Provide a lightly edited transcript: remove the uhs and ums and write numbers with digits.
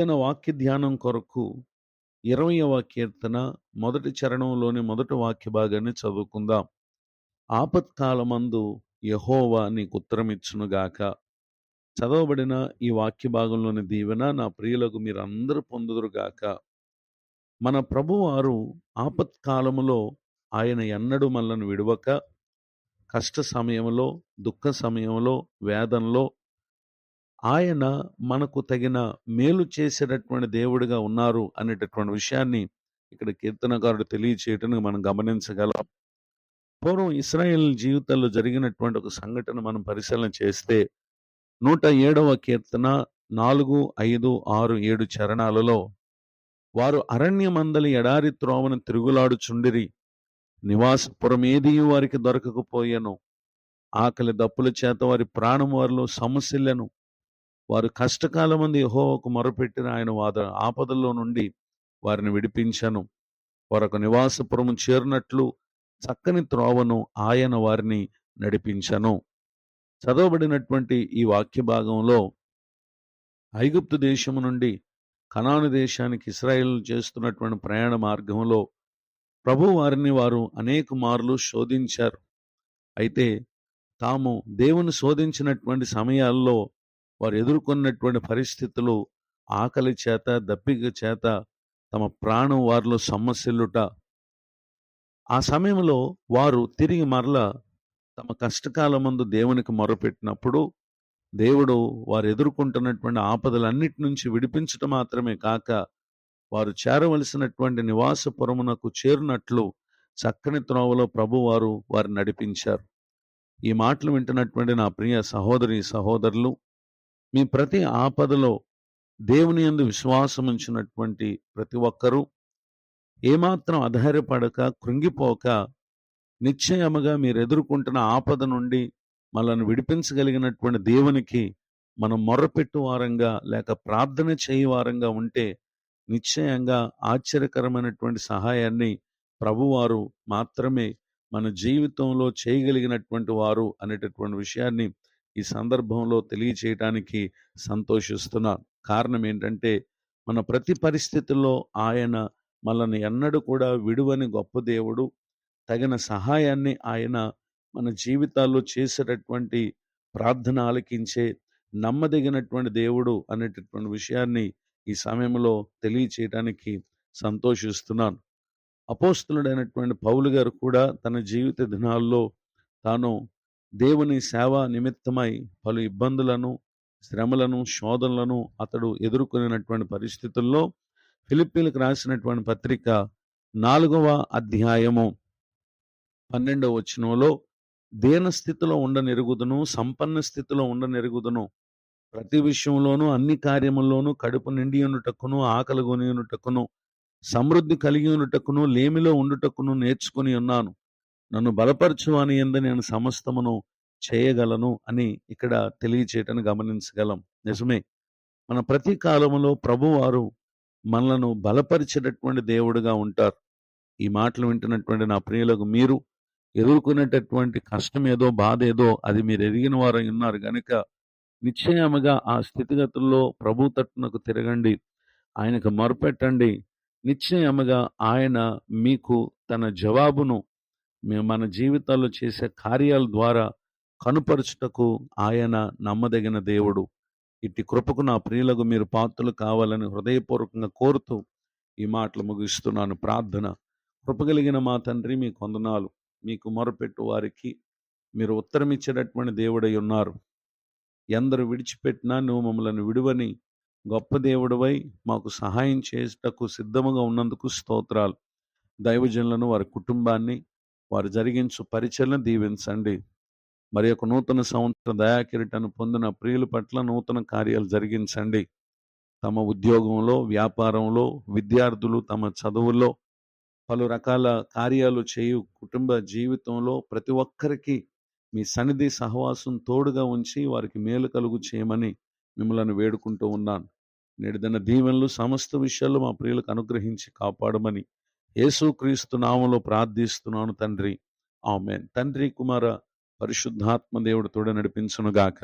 వాక్య ధ్యానం కొరకు 20వ కీర్తన మొదటి చరణంలోని మొదటి వాక్య భాగాన్ని చదువుకుందాం. ఆపత్కాలమందు యెహోవా నీకు ఉత్తరమిచ్చునుగాక. చదవబడిన ఈ వాక్య భాగంలోని దీవెన నా ప్రియులకు మీరందరూ పొందుదురుగాక. మన ప్రభువారు ఆపత్కాలములో ఆయన ఎన్నడూ మనలను విడువక, కష్ట సమయంలో, దుఃఖ సమయంలో, వేదనలో ఆయన మనకు తగిన మేలు చేసేటటువంటి దేవుడిగా ఉన్నారు అనేటటువంటి విషయాన్ని ఇక్కడ కీర్తనకారుడు తెలియచేయటానికి మనం గమనించగలం. పూర్వం ఇశ్రాయేల్ జీవితాల్లో జరిగినటువంటి ఒక సంఘటన మనం పరిశీలన చేస్తే 107వ కీర్తన 4, 5, 6, 7 చరణాలలో వారు అరణ్యమందలి ఎడారి త్రోవను తిరుగులాడుచుండిరి. నివాసపురమేదియు వారికి దొరకకపోయెను. ఆకలి దప్పుల చేత వారి ప్రాణం వారిలో సమస్యలను. వారు కష్టకాలమందు యెహోవాకు మొరపెట్టిన ఆయన ఆపదల్లో నుండి వారిని విడిపించను. వారొక నివాసపురము చేరినట్లు చక్కని త్రోవను ఆయన వారిని నడిపించను. చదవబడినటువంటి ఈ వాక్య భాగంలో ఐగుప్తు దేశము నుండి కనాను దేశానికి ఇశ్రాయేలు చేస్తున్నటువంటి ప్రయాణ మార్గంలో ప్రభు వారిని వారు అనేక మార్లు శోధించారు. అయితే తాము దేవుని శోధించినటువంటి సమయాల్లో వారు ఎదుర్కొన్నటువంటి పరిస్థితులు ఆకలి చేత, దప్పిక చేత తమ ప్రాణం వారిలో సమస్యలుట. ఆ సమయంలో వారు తిరిగి మరల తమ కష్టకాలమందు దేవునికి మొరపెట్టినప్పుడు దేవుడు వారు ఎదుర్కొంటున్నటువంటి ఆపదలన్నిటి నుంచి విడిపించడం మాత్రమే కాక, వారు చేరవలసినటువంటి నివాసపురమునకు చేరినట్లు చక్కని త్రోవలో ప్రభువారు వారిని నడిపించారు. ఈ మాటలు వింటున్నటువంటి నా ప్రియ సహోదరి సహోదరులు, మీ ప్రతి ఆపదలో దేవుని యందు విశ్వాసం ఉంచినటువంటి ప్రతి ఒక్కరూ ఏమాత్రం అధైర్యపడక, కృంగిపోక, నిశ్చయముగా మీరు ఎదుర్కొంటున్న ఆపద నుండి మనల్ని విడిపించగలిగినటువంటి దేవునికి మనం మొర్రపెట్టు వారంగా లేక ప్రార్థన చేయవారంగా ఉంటే నిశ్చయంగా ఆశ్చర్యకరమైనటువంటి సహాయాన్ని ప్రభువారు మాత్రమే మన జీవితంలో చేయగలిగినటువంటి వారు అనేటటువంటి విషయాన్ని ఈ సందర్భంలో తెలియచేయటానికి సంతోషిస్తున్నాను. కారణం ఏంటంటే, మన ప్రతి పరిస్థితుల్లో ఆయన మనల్ని ఎన్నడూ కూడా విడువని గొప్ప దేవుడు. తగిన సహాయాన్ని ఆయన మన జీవితాల్లో చేసేటటువంటి ప్రార్థన ఆలకించే నమ్మదగినటువంటి దేవుడు అనేటటువంటి విషయాన్ని ఈ సమయంలో తెలియచేయడానికి సంతోషిస్తున్నాను. అపోస్తలుడైనటువంటి పౌలు గారు కూడా తన జీవిత దినాల్లో తాను దేవుని సేవ నిమిత్తమై పలు ఇబ్బందులను, శ్రమలను, శోధనలను అతడు ఎదుర్కొనినటువంటి పరిస్థితుల్లో ఫిలిప్పీలకు రాసినటువంటి పత్రిక 4వ అధ్యాయము 12వ వచనంలో, దీన స్థితిలో ఉండనెరుగుదును, సంపన్న స్థితిలో ఉండనెరుగుదును, ప్రతి విషయంలోనూ అన్ని కార్యముల్లోనూ కడుపు నిండి ఉండుటకును, ఆకలి కొని ఉండుటకును, సమృద్ధి కలిగి ఉండుటకును, లేమిలో ఉండుటకును నేర్చుకుని ఉన్నాను. నన్ను బలపరచు అని యందు నేను సమస్తమును చేయగలను అని ఇక్కడ తెలియచేయటను గమనించగలం. నిజమే, మన ప్రతి కాలములో ప్రభువారు మనలను బలపరిచేటటువంటి దేవుడుగా ఉంటారు. ఈ మాటలు వింటున్నటువంటి నా ప్రియులకు మీరు ఎదుర్కొనేటటువంటి కష్టం ఏదో, బాధ ఏదో అది మీరు ఎరిగిన వారు ఉన్నారు కనుక నిశ్చయముగా ఆ స్థితిగతుల్లో ప్రభు తట్టునకు తిరగండి, ఆయనకు మొరపెట్టండి. నిశ్చయముగా ఆయన మీకు తన జవాబును మన జీవితాల్లో చేసే కార్యాల ద్వారా కనుపరుచుటకు ఆయన నమ్మదగిన దేవుడు. ఇట్టి కృపకు నా ప్రియులకు మీరు పాత్రలు కావాలని హృదయపూర్వకంగా కోరుతూ ఈ మాటలు ముగిస్తున్నాను. ప్రార్థన. కృపగలిగిన మా తండ్రి, మీకు వందనాలు. మీకు మొరపెట్టు వారికి మీరు ఉత్తరం ఇచ్చేటటువంటి దేవుడై ఉన్నారు. ఎందరు విడిచిపెట్టినా నువ్వు మమ్మల్ని విడువని గొప్ప దేవుడివై మాకు సహాయం చేయుటకు సిద్ధముగా ఉన్నందుకు స్తోత్రాలు. దైవజనులను, వారి కుటుంబాన్ని, వారు జరిగించు పరిచయలను దీవించండి. మరి యొక్క నూతన సంవత్సర దయాకిరీటాన్ని పొందిన ప్రియుల పట్ల నూతన కార్యాలు జరిగించండి. తమ ఉద్యోగంలో, వ్యాపారంలో, విద్యార్థులు తమ చదువుల్లో పలు రకాల కార్యాలు చేయు కుటుంబ జీవితంలో ప్రతి ఒక్కరికి మీ సన్నిధి సహవాసం తోడుగా ఉంచి వారికి మేలు కలుగు చేయమని మిమ్మల్ని వేడుకుంటూ ఉన్నాను. నేటిదిన దీవెనలు సమస్త విషయాల్లో మా ప్రియులకు అనుగ్రహించి కాపాడమని యేసుక్రీస్తు నామములో ప్రార్థిస్తున్నాను తండ్రి. ఆమేన్. తండ్రి, కుమార, పరిశుద్ధాత్మ దేవుడు తోడు నడిపించునుగాక.